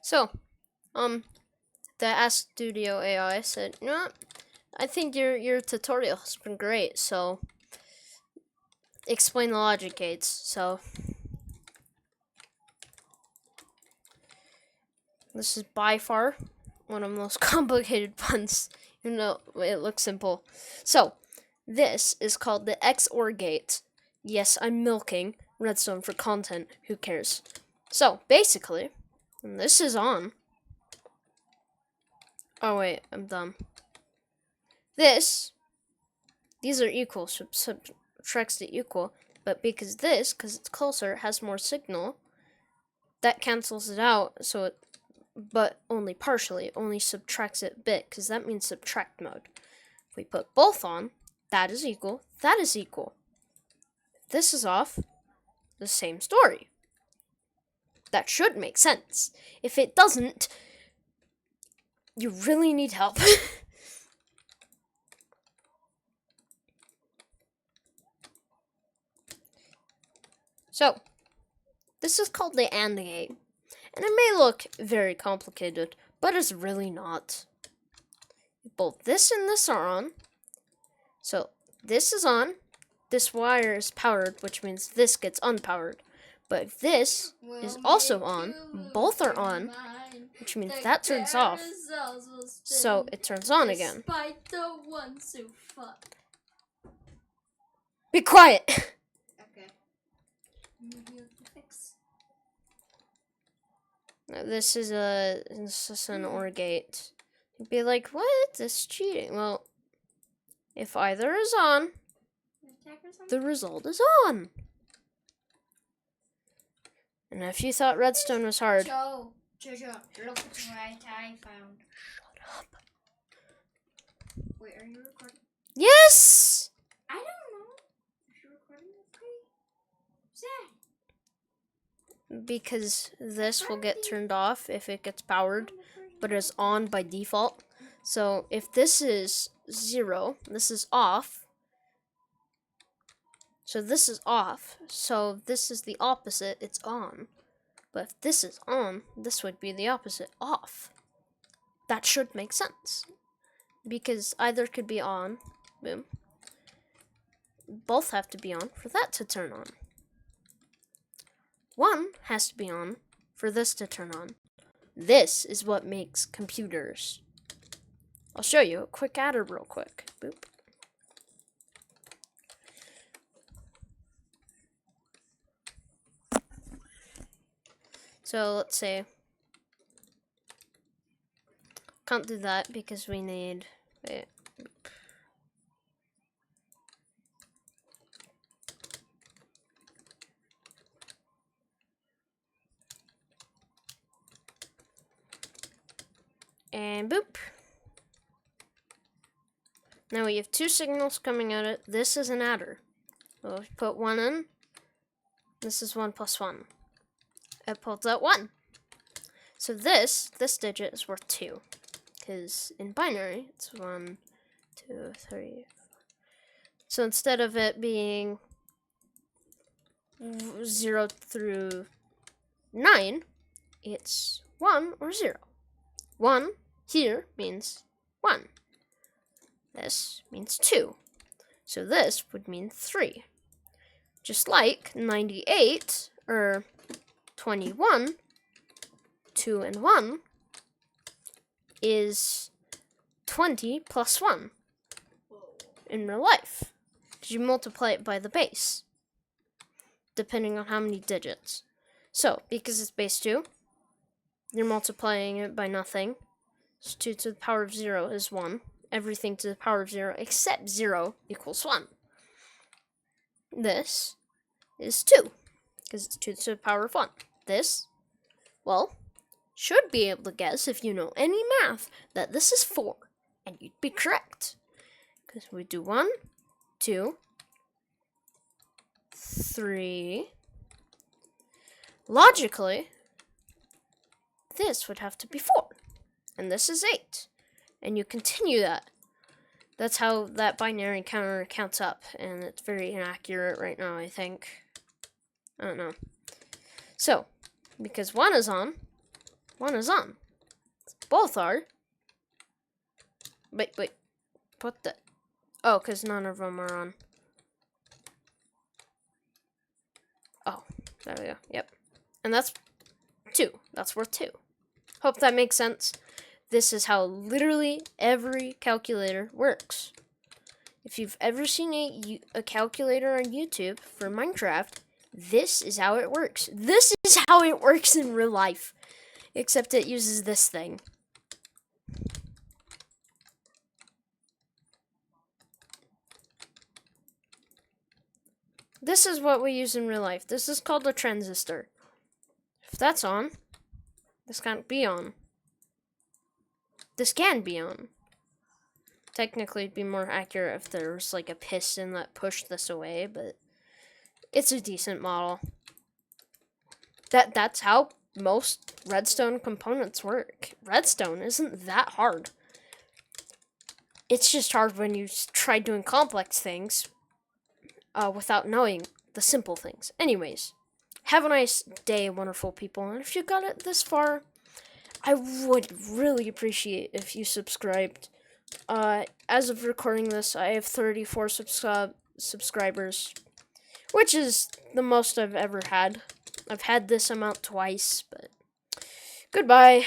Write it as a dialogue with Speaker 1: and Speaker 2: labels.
Speaker 1: So, the Ask Studio AI said, you know what? I think your tutorial has been great, so explain the logic gates. So this is by far one of the most complicated ones, even though it looks simple. So this is called the XOR gate. Yes, I'm milking redstone for content. Who cares? So basically, when this is on. Oh wait, I'm dumb. These are equal, subtracts the equal, but because it's closer, has more signal, that cancels it out, so it, but only partially, only subtracts it a bit, because that means subtract mode. If we put both on, that is equal, that is equal. If this is off, the same story. That should make sense. If it doesn't, you really need help. So, this is called the AND gate, and it may look very complicated, but it's really not. Both this and this are on, so this is on, this wire is powered, which means this gets unpowered. But if this is also on, both are on, which means that turns off, so it turns on again. Be quiet! This is an OR gate. You'd be like, what? This is cheating. Well, if either is on, the result is on. And if you thought redstone was hard,
Speaker 2: Joe, look what I found.
Speaker 1: Shut up.
Speaker 2: Wait, are you recording?
Speaker 1: Yes!
Speaker 2: I don't know. If you're recording, what's that?
Speaker 1: Because this will get turned off if it gets powered, but it's on by default. So if this is 0, this is off. So this is off. So this is the opposite, it's on. But if this is on, this would be the opposite, off. That should make sense. Because either could be on, boom. Both have to be on for that to turn on. One has to be on for this to turn on. This is what makes computers. I'll show you a quick adder real quick. Boop. So let's say, can't do that because we need, wait. And boop. Now we have 2 signals coming at it. This is an adder. So if we put 1 in, this is 1 plus 1. It pulls out 1. So this digit is worth 2. Because in binary, it's 1, 2, 3, 4. So instead of it being 0 through 9, it's 1 or 0. 1 here means 1. This means 2. So this would mean 3. Just like 98, or 21, 2 and 1, is 20 plus 1 in real life. Because you multiply it by the base, depending on how many digits. So, because it's base 2, you're multiplying it by nothing. So 2 to the power of 0 is 1. Everything to the power of 0 except 0 equals 1. This is 2, because it's 2 to the power of 1. This, well, should be able to guess, if you know any math, that this is 4, and you'd be correct. Because we do 1, 2, 3. Logically, this would have to be 4, and this is 8. And you continue that. That's how that binary counter counts up, and it's very inaccurate right now, I think. I don't know. So, because 1 is on, One is on. Both are. Wait. What the? Oh, because none of them are on. Oh, there we go. Yep. And that's 2. That's worth 2. Hope that makes sense. This is how literally every calculator works. If you've ever seen a calculator on YouTube for Minecraft, this is how it works. This is how it works in real life. Except it uses this thing. This is what we use in real life. This is called a transistor. If that's on, this can't be on. This can be on. Technically, it'd be more accurate if there was like a piston that pushed this away, but it's a decent model. That's how most redstone components work. Redstone isn't that hard. It's just hard when you try doing complex things without knowing the simple things. Anyways, have a nice day, wonderful people. And if you got it this far, I would really appreciate if you subscribed. As of recording this, I have 34 subscribers, which is the most I've ever had. I've had this amount twice, but goodbye.